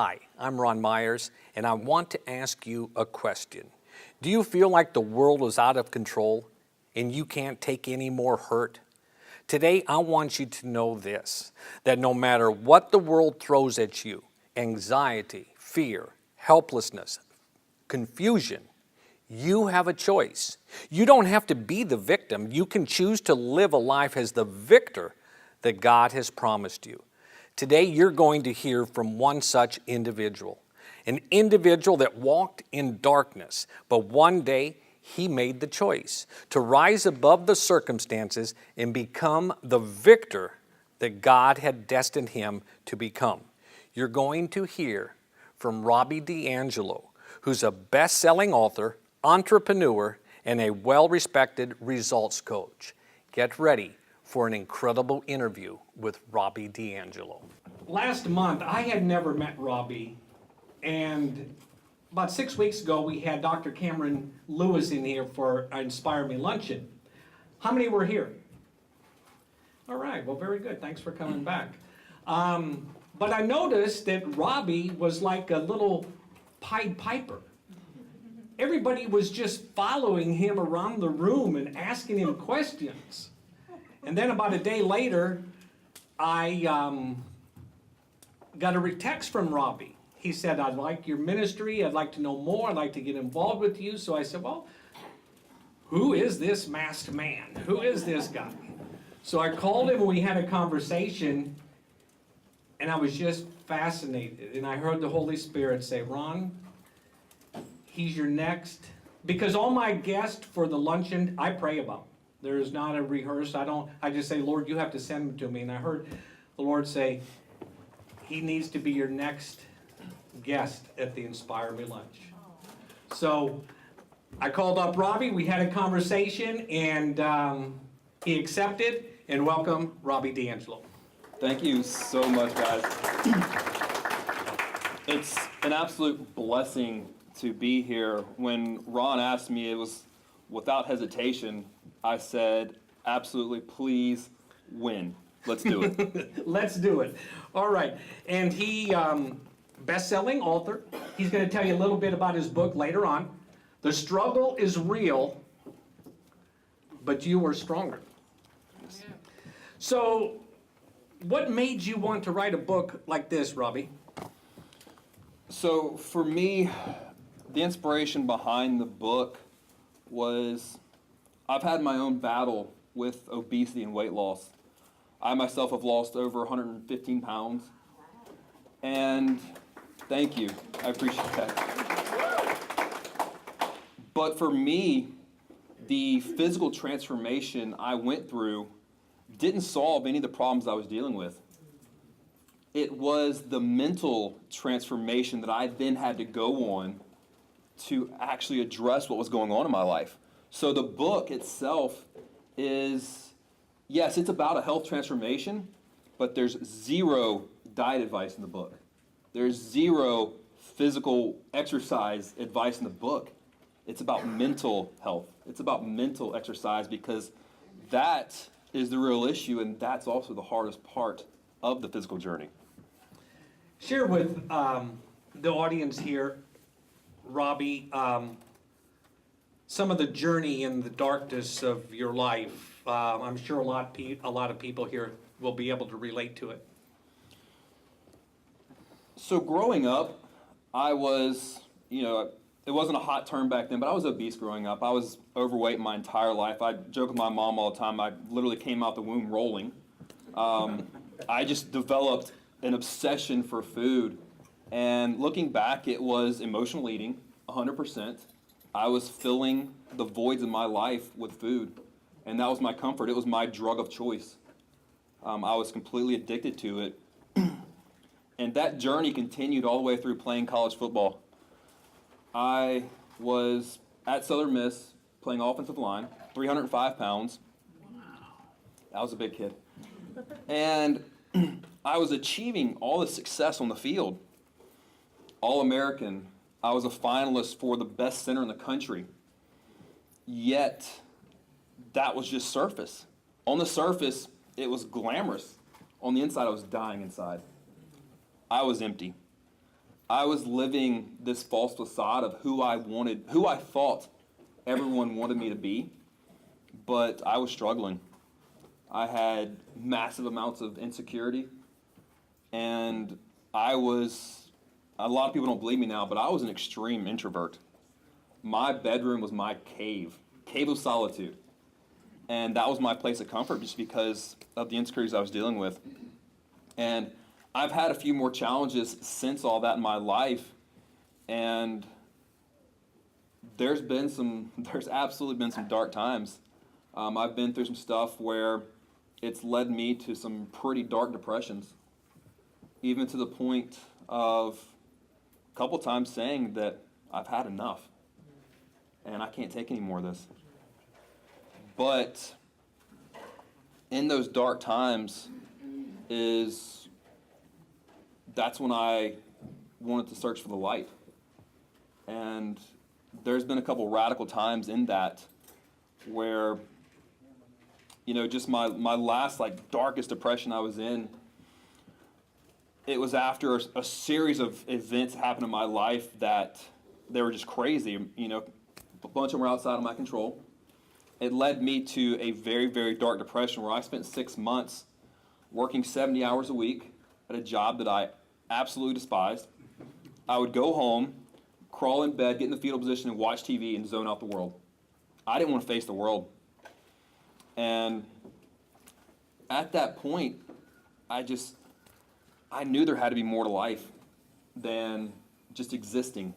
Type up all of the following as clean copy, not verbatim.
Hi, I'm Ron Meyers, and I want to ask you a question. Do you feel like the world is out of control and you can't take any more hurt? Today, I want you to know this, that no matter what the world throws at you, anxiety, fear, helplessness, confusion, you have a choice. You don't have to be the victim. You can choose to live a life as the victor that God has promised you. Today, you're going to hear from one such individual, an individual that walked in darkness, but one day he made the choice to rise above the circumstances and become the victor that God had destined him to become. You're going to hear from Robby D'Angelo, who's a best-selling author, entrepreneur, and a well-respected results coach. Get ready for an incredible interview with Robby D'Angelo. Last month, I had never met Robby, and about 6 weeks ago, we had Dr. Cameron Lewis in here for Inspire Me Luncheon. How many were here? All right, well, very good. Thanks for coming back. But I noticed that Robby was like a little Pied Piper. Everybody was just following him around the room and asking him questions. And then about a day later, I got a text from Robby. He said, "I'd like your ministry. I'd like to know more. I'd like to get involved with you." So I said, "Well, who is this masked man? Who is this guy?" So I called him and we had a conversation, and I was just fascinated. And I heard the Holy Spirit say, "Ron, he's your next," because all my guests for the luncheon, I pray about. There is not a rehearse. I just say, "Lord, you have to send him to me." And I heard the Lord say, he needs to be your next guest at the Inspire Me Lunch. So I called up Robby. We had a conversation, and he accepted. And welcome, Robby D'Angelo. Thank you so much, guys. It's an absolute blessing to be here. When Ron asked me, it was without hesitation. I said, absolutely, please win. Let's do it. Let's do it. All right. And he, best-selling author. He's going to tell you a little bit about his book later on. The struggle is real, but you are stronger. Yes. So, what made you want to write a book like this, Robby? So for me, the inspiration behind the book was I've had my own battle with obesity and weight loss. I myself have lost over 115 pounds. And thank you. I appreciate that. But for me, the physical transformation I went through didn't solve any of the problems I was dealing with. It was the mental transformation that I then had to go on to actually address what was going on in my life. So the book itself is, yes, it's about a health transformation, but there's zero diet advice in the book. There's zero physical exercise advice in the book. It's about mental health. It's about mental exercise, because that is the real issue, and that's also the hardest part of the physical journey. Share with the audience here, Robby, some of the journey in the darkness of your life. I'm sure a lot of people here will be able to relate to it. So growing up, I was, it wasn't a hot term back then, but I was obese growing up. I was overweight my entire life. I joke with my mom all the time. I literally came out the womb rolling. I just developed an obsession for food. And looking back, it was emotional eating, 100%. I was filling the voids in my life with food. And that was my comfort. It was my drug of choice. I was completely addicted to it. And that journey continued all the way through playing college football. I was at Southern Miss playing offensive line, 305 pounds. Wow. I was a big kid. And I was achieving all the success on the field. All-American. I was a finalist for the best center in the country. Yet, that was just surface. On the surface, it was glamorous. On the inside, I was dying inside. I was empty. I was living this false facade of who I thought everyone wanted me to be, but I was struggling. I had massive amounts of insecurity, and a lot of people don't believe me now, but I was an extreme introvert. My bedroom was my cave of solitude. And that was my place of comfort just because of the insecurities I was dealing with. And I've had a few more challenges since all that in my life, and there's absolutely been some dark times. I've been through some stuff where it's led me to some pretty dark depressions, even to the point of a couple times saying that I've had enough and I can't take any more of this. But in those dark times that's when I wanted to search for the light. And there's been a couple radical times in that where, just my last darkest depression I was in, it was after a series of events happened in my life that they were just crazy. A bunch of them were outside of my control. It led me to a very, very dark depression where I spent 6 months working 70 hours a week at a job that I absolutely despised. I would go home, crawl in bed, get in the fetal position, and watch TV and zone out the world. I didn't want to face the world. And at that point, I knew there had to be more to life than just existing.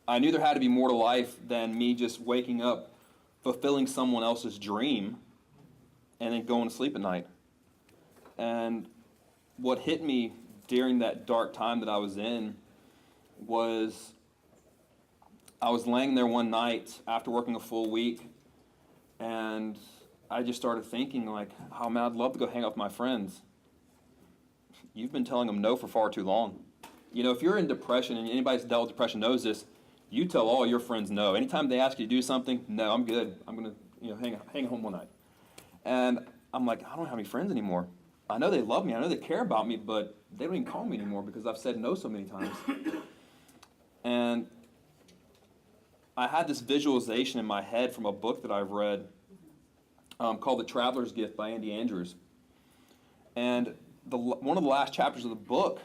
I knew there had to be more to life than me just waking up, fulfilling someone else's dream, and then going to sleep at night. And what hit me during that dark time that I was in was I was laying there one night after working a full week, and I just started thinking, oh man, I'd love to go hang out with my friends. You've been telling them no for far too long. If you're in depression, and anybody's dealt with depression knows this, you tell all your friends no. Anytime they ask you to do something, no, I'm good. I'm going to hang home one night. And I'm like, I don't have any friends anymore. I know they love me. I know they care about me, but they don't even call me anymore because I've said no so many times. And I had this visualization in my head from a book that I've read called The Traveler's Gift by Andy Andrews. And one of the last chapters of the book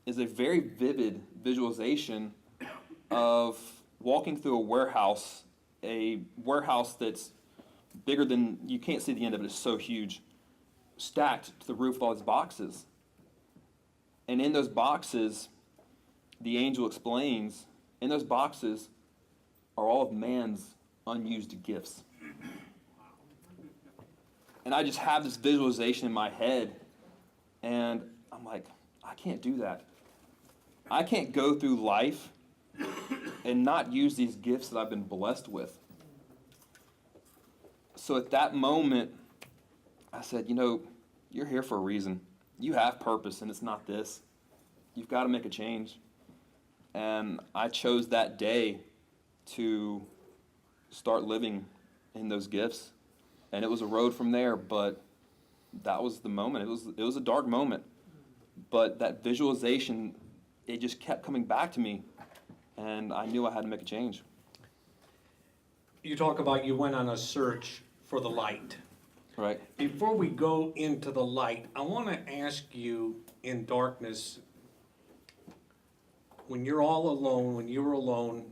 is a very vivid visualization of walking through a warehouse that's bigger than, you can't see the end of it, it's so huge, stacked to the roof with all these boxes. And in those boxes, the angel explains, in those boxes are all of man's unused gifts. And I just have this visualization in my head, and I'm like, I can't do that. I can't go through life and not use these gifts that I've been blessed with. So at that moment, I said, you're here for a reason. You have purpose, and it's not this. You've got to make a change. And I chose that day to start living in those gifts. And it was a road from there, but that was the moment. It was a dark moment. But that visualization, it just kept coming back to me, and I knew I had to make a change. You talk about you went on a search for the light. Right. Before we go into the light, I want to ask you, in darkness, when you were alone,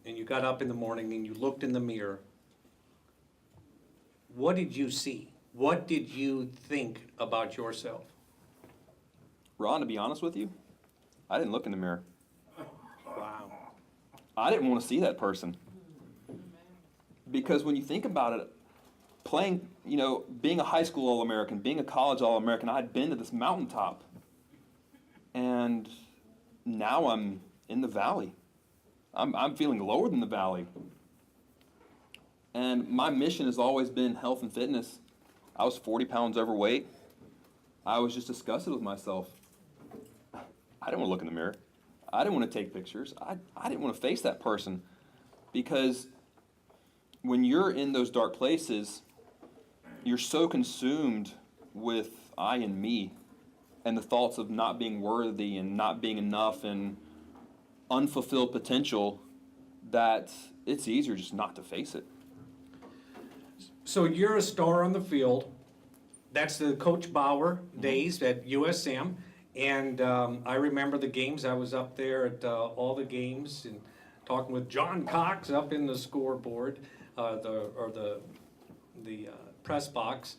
and you got up in the morning and you looked in the mirror, what did you see? What did you think about yourself? Ron, to be honest with you, I didn't look in the mirror. Wow. I didn't want to see that person. Because when you think about it, being a high school All-American, being a college All-American, I had been to this mountaintop. And now I'm in the valley. I'm feeling lower than the valley. And my mission has always been health and fitness. I was 40 pounds overweight. I was just disgusted with myself. I didn't want to look in the mirror. I didn't want to take pictures. I didn't want to face that person. Because when you're in those dark places, you're so consumed with I and me and the thoughts of not being worthy and not being enough and unfulfilled potential, that it's easier just not to face it. So you're a star on the field. That's the Coach Bauer days at USM. And I remember the games. I was up there at all the games and talking with John Cox up in the scoreboard, the press box.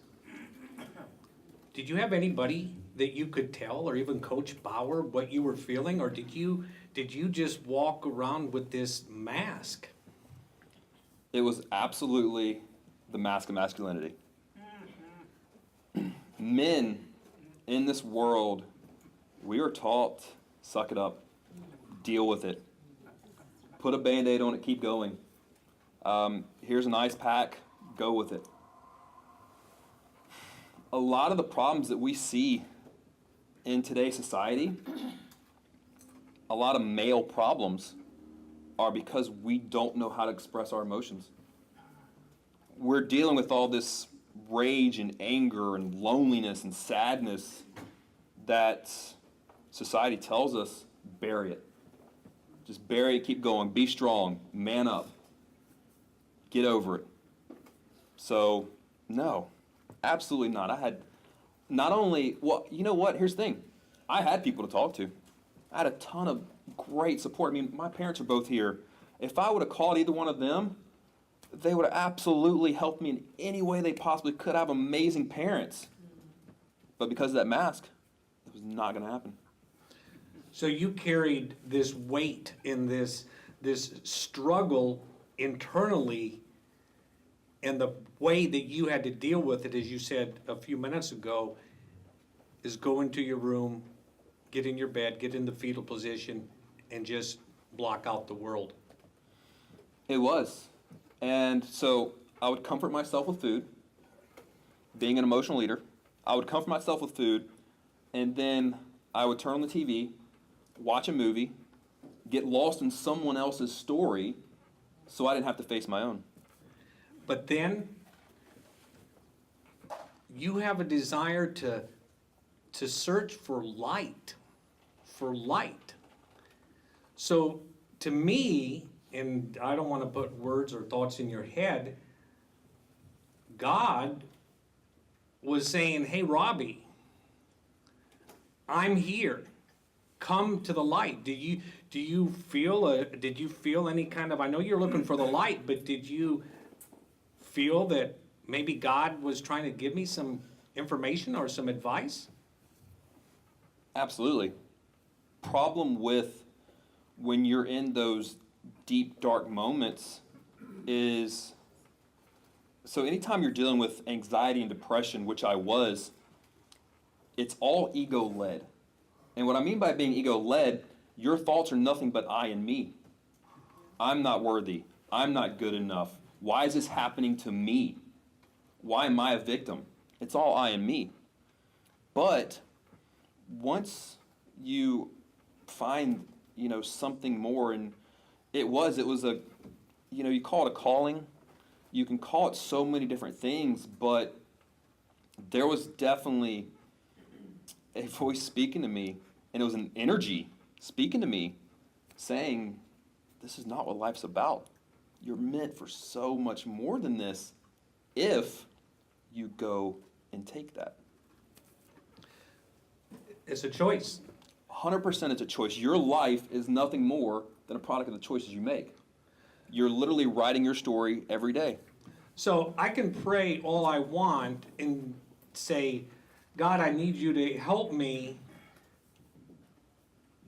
Did you have anybody that you could tell, or even Coach Bauer, what you were feeling, or did you just walk around with this mask? It was absolutely the mask of masculinity. Men in this world, we are taught, suck it up, deal with it, put a Band-Aid on it, keep going. Here's an ice pack, go with it. A lot of the problems that we see in today's society, a lot of male problems, are because we don't know how to express our emotions. We're dealing with all this rage and anger and loneliness and sadness that society tells us, bury it. Just bury it, keep going, be strong, man up, get over it. So, no, absolutely not. I had not only, well, you know what, here's the thing. I had people to talk to. I had a ton of great support. I mean, my parents are both here. If I would have called either one of them, they would have absolutely helped me in any way they possibly could. I have amazing parents. But because of that mask, it was not going to happen. So you carried this weight in this struggle internally, and the way that you had to deal with it, as you said a few minutes ago, is go into your room, get in your bed, get in the fetal position, and just block out the world. It was. And so I would comfort myself with food, being an emotional leader. I would comfort myself with food, and then I would turn on the TV, watch a movie, get lost in someone else's story so I didn't have to face my own. But then you have a desire to search for light, So to me, and I don't want to put words or thoughts in your head, God was saying, hey, Robby, I'm here. Come to the light. Did you feel any kind of, I know you're looking for the light, but did you feel that maybe God was trying to give me some information or some advice? Absolutely. Problem with when you're in those deep, dark moments is, so anytime you're dealing with anxiety and depression, which I was, it's all ego-led. And what I mean by being ego-led, your thoughts are nothing but I and me. I'm not worthy. I'm not good enough. Why is this happening to me? Why am I a victim? It's all I and me. But once you find, something more, and it was a, you call it a calling. You can call it so many different things, but there was definitely a voice speaking to me, and it was an energy speaking to me, saying, this is not what life's about. You're meant for so much more than this if you go and take that. It's a choice. 100% it's a choice. Your life is nothing more than a product of the choices you make. You're literally writing your story every day. So I can pray all I want and say, God, I need you to help me,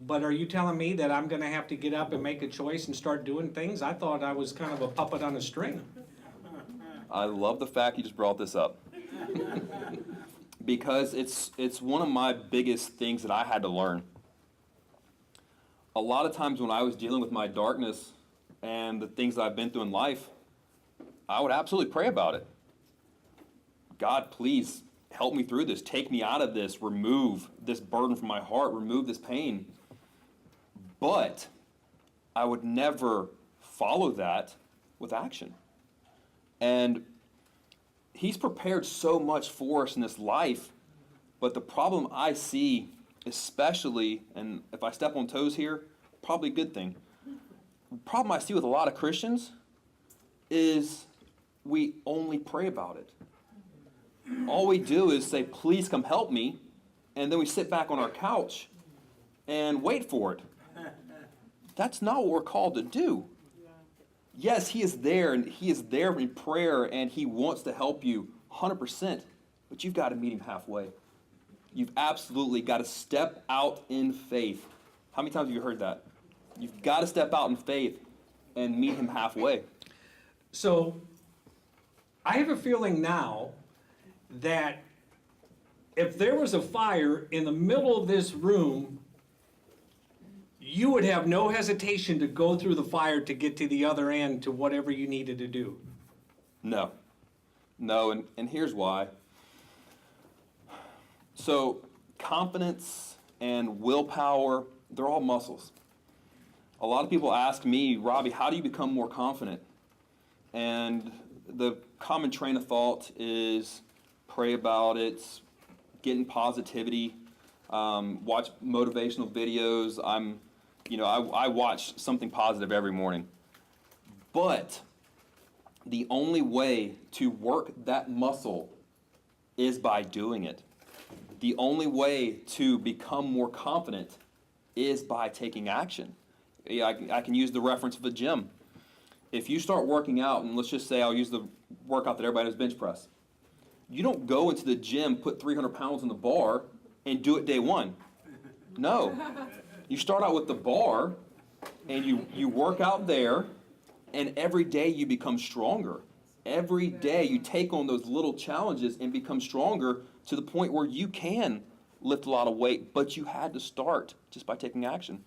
but are you telling me that I'm going to have to get up and make a choice and start doing things? I thought I was kind of a puppet on a string. I love the fact you just brought this up. Because it's one of my biggest things that I had to learn. A lot of times when I was dealing with my darkness and the things that I've been through in life, I would absolutely pray about it. God, please help me through this. Take me out of this. Remove this burden from my heart. Remove this pain. But I would never follow that with action. And He's prepared so much for us in this life But the problem I see, especially, and if I step on toes here, probably a good thing. The problem I see with a lot of Christians is we only pray about it. All we do is say, please come help me, and then we sit back on our couch and wait for it. That's not what we're called to do. Yes, he is there, and he is there in prayer, and he wants to help you 100%, but you've got to meet him halfway. You've absolutely got to step out in faith. How many times have you heard that? You've got to step out in faith and meet him halfway. So, I have a feeling now that if there was a fire in the middle of this room, you would have no hesitation to go through the fire to get to the other end to whatever you needed to do. No, and here's why. So, confidence and willpower, they're all muscles. A lot of people ask me, Robby, how do you become more confident? And the common train of thought is pray about it, get in positivity, watch motivational videos. I watch something positive every morning. But the only way to work that muscle is by doing it. The only way to become more confident is by taking action. I can use the reference of a gym. If you start working out, and let's just say I'll use the workout that everybody does, bench press. You don't go into the gym, put 300 pounds on the bar, and do it day one. No. You start out with the bar, and you work out there, and every day you become stronger. Every day you take on those little challenges and become stronger to the point where you can lift a lot of weight, but you had to start just by taking action.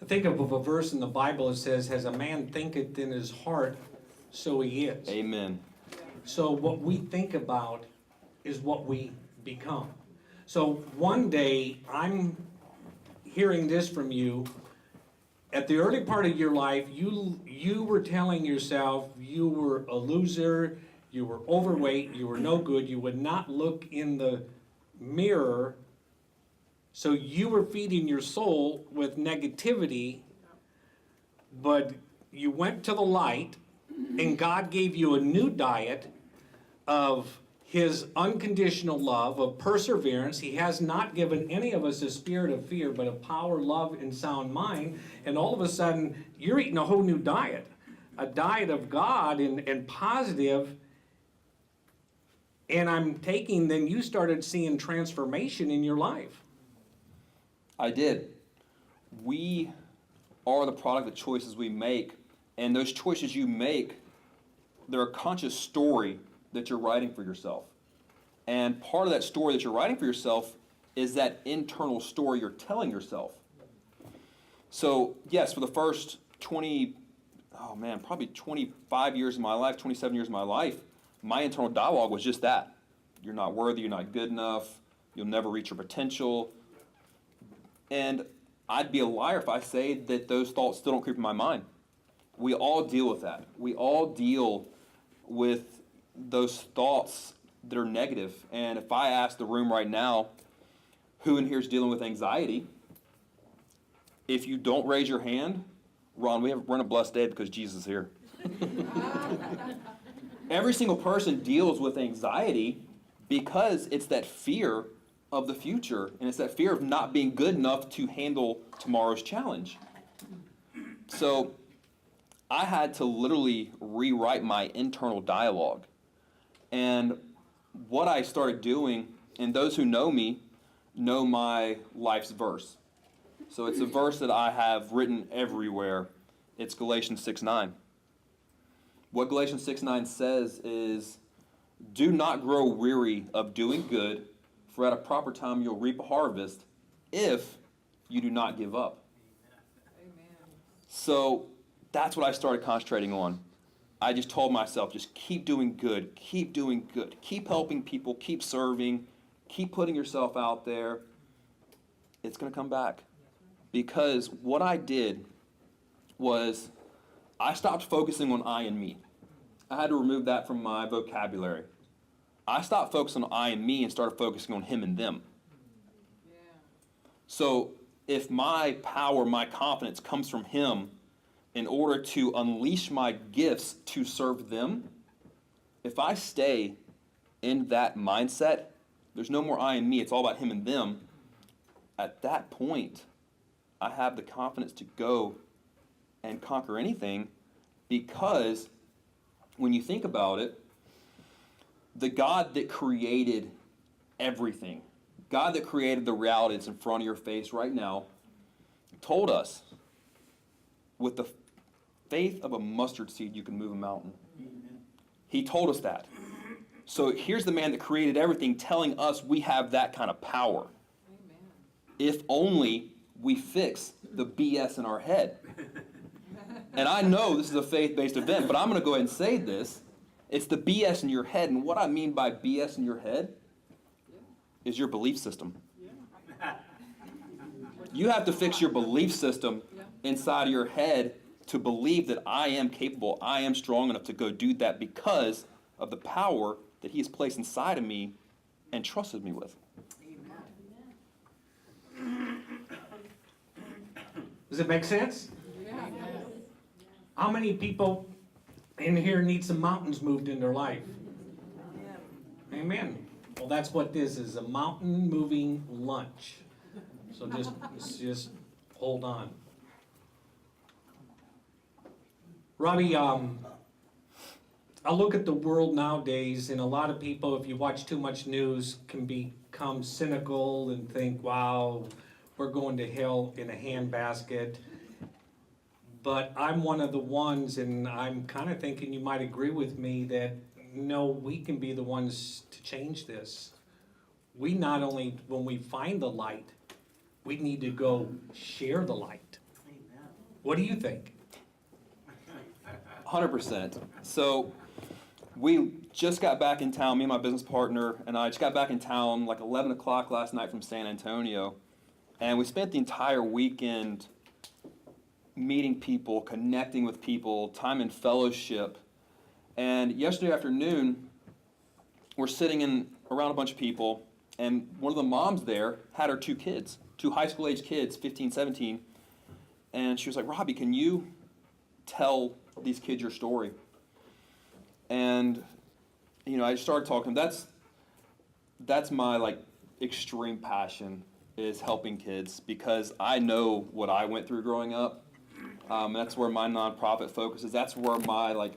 I think of a verse in the Bible that says, as a man thinketh in his heart, so he is. Amen. So what we think about is what we become. So one day, I'm hearing this from you. At the early part of your life, you were telling yourself you were a loser, you were overweight, you were no good, you would not look in the mirror. So you were feeding your soul with negativity, but you went to the light, and God gave you a new diet of his unconditional love, of perseverance. He has not given any of us a spirit of fear, but of power, love, and sound mind. And all of a sudden, you're eating a whole new diet, a diet of God and positive. And I'm taking, then you started seeing transformation in your life. I did. We are the product of choices we make, and those choices you make, they're a conscious story that you're writing for yourself. And part of that story that you're writing for yourself is that internal story you're telling yourself. So, yes, for the first probably 25 years of my life, 27 years of my life, my internal dialogue was just that. You're not worthy, you're not good enough, you'll never reach your potential. And I'd be a liar if I say that those thoughts still don't creep in my mind. We all deal with that. We all deal with those thoughts that are negative. And if I ask the room right now, who in here is dealing with anxiety? If you don't raise your hand, Ron, we're in a blessed day because Jesus is here. Every single person deals with anxiety because it's that fear of the future, and it's that fear of not being good enough to handle tomorrow's challenge. So I had to literally rewrite my internal dialogue. And what I started doing, and those who know me know my life's verse. So it's a verse that I have written everywhere. It's Galatians 6:9. What Galatians 6:9 says is, do not grow weary of doing good, for at a proper time you'll reap a harvest if you do not give up. Amen. So that's what I started concentrating on. I just told myself, just keep doing good, keep helping people, keep serving, keep putting yourself out there. It's going to come back. Because what I did was I stopped focusing on I and me. I had to remove that from my vocabulary. I stopped focusing on I and me and started focusing on him and them. So if my power, my confidence comes from him in order to unleash my gifts to serve them, if I stay in that mindset, there's no more I and me, it's all about him and them. At that point, I have the confidence to go and conquer anything, because when you think about it, the God that created everything, God that created the reality that's in front of your face right now, told us with the faith of a mustard seed you can move a mountain. He told us that. So here's the man that created everything telling us we have that kind of power. If only we fix the BS in our head. And I know this is a faith-based event, but I'm going to go ahead and say this. It's the BS in your head. And what I mean by BS in your head is your belief system. You have to fix your belief system inside of your head to believe that I am capable, I am strong enough to go do that because of the power that he has placed inside of me and trusted me with. Does it make sense? How many people in here need some mountains moved in their life? Amen. Well, that's what this is, a mountain moving lunch. So just hold on. Robby, I look at the world nowadays, and a lot of people, if you watch too much news, can become cynical and think, wow, we're going to hell in a handbasket. But I'm one of the ones, and I'm kind of thinking you might agree with me, that no, we can be the ones to change this. We not only, when we find the light, we need to go share the light. What do you think? 100%. So we just got back in town, me and my business partner and I just got back in town like 11 o'clock last night from San Antonio. And we spent the entire weekend meeting people, connecting with people, time in fellowship. And yesterday afternoon, we're sitting around a bunch of people, and one of the moms there had her two kids, two high school age kids, 15, 17. And she was like, Robby, can you tell these kids your story? And, I just started talking. That's my, extreme passion, is helping kids, because I know what I went through growing up. That's where my nonprofit focuses. That's where my,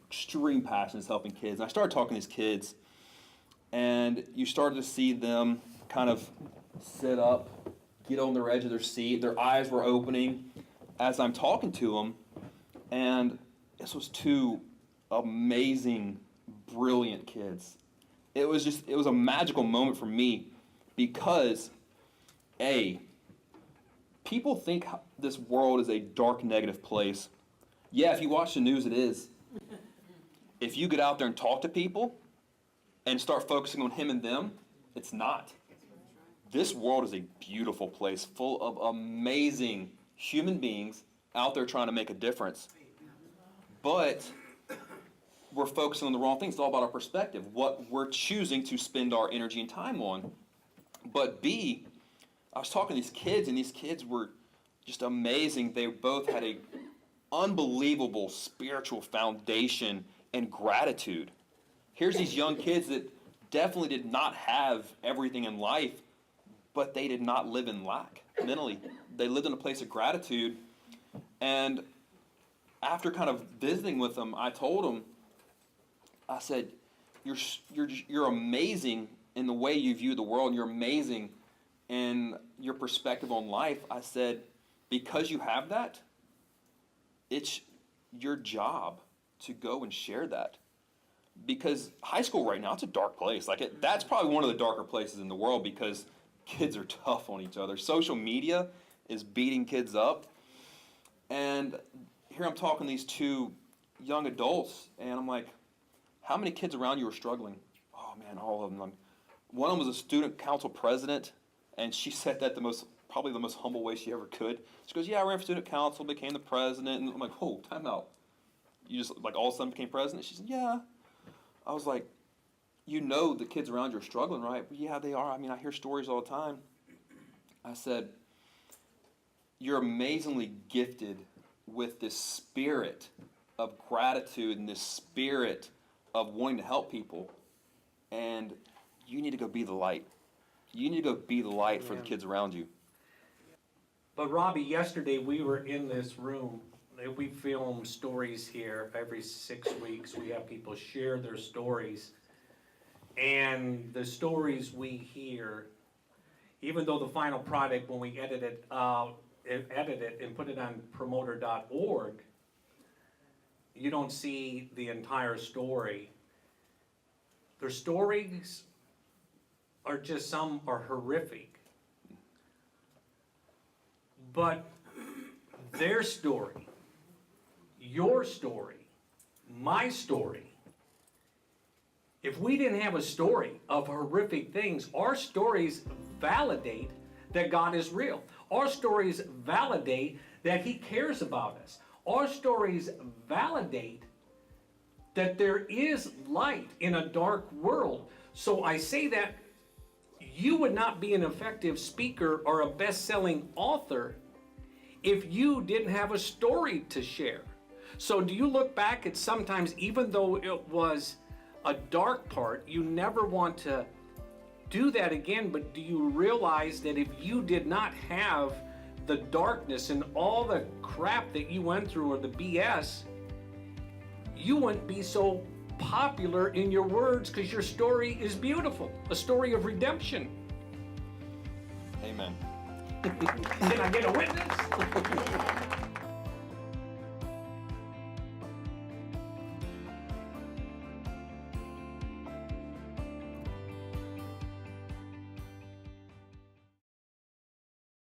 extreme passion is, helping kids. And I started talking to these kids, and you started to see them kind of sit up, get on their edge of their seat. Their eyes were opening as I'm talking to them. And this was two amazing, brilliant kids. It was a magical moment for me, because, people think this world is a dark, negative place. Yeah, if you watch the news, it is. If you get out there and talk to people and start focusing on him and them, it's not. This world is a beautiful place full of amazing human beings out there trying to make a difference. But we're focusing on the wrong things. It's all about our perspective, what we're choosing to spend our energy and time on. But B, I was talking to these kids, and these kids were just amazing. They both had a unbelievable spiritual foundation and gratitude. Here's these young kids that definitely did not have everything in life, but they did not live in lack mentally. They lived in a place of gratitude. And after kind of visiting with them, I told them, I said, you're amazing in the way you view the world. You're amazing in your perspective on life. I said, because you have that, it's your job to go and share that. Because high school right now, it's a dark place. That's probably one of the darker places in the world, because kids are tough on each other. Social media is beating kids up. And here I'm talking to these two young adults, and I'm like, how many kids around you are struggling? Oh man, all of them. One of them was a student council president, and she said that probably the most humble way she ever could. She goes, yeah, I ran for student council, became the president. And I'm like, whoa, time out. You just all of a sudden became president? She said, yeah. I was like, you know the kids around you are struggling, right? Yeah, they are. I mean, I hear stories all the time. I said, you're amazingly gifted with this spirit of gratitude and this spirit of wanting to help people. And you need to go be the light. You need to go be the light for the kids around you. But Robby, yesterday we were in this room. We film stories here every 6 weeks. We have people share their stories. And the stories we hear, even though the final product, when we edit it and put it on promoter.org, you don't see the entire story. Their stories are just, some are horrific. But their story, your story, my story, if we didn't have a story of horrific things, our stories validate that God is real. Our stories validate that He cares about us. Our stories validate that there is light in a dark world. So I say that you would not be an effective speaker or a best-selling author if you didn't have a story to share. So do you look back at sometimes, even though it was a dark part, you never want to do that again, but do you realize that if you did not have the darkness and all the crap that you went through, or the BS, you wouldn't be so popular in your words, because your story is beautiful, a story of redemption. Amen. Can I get a witness?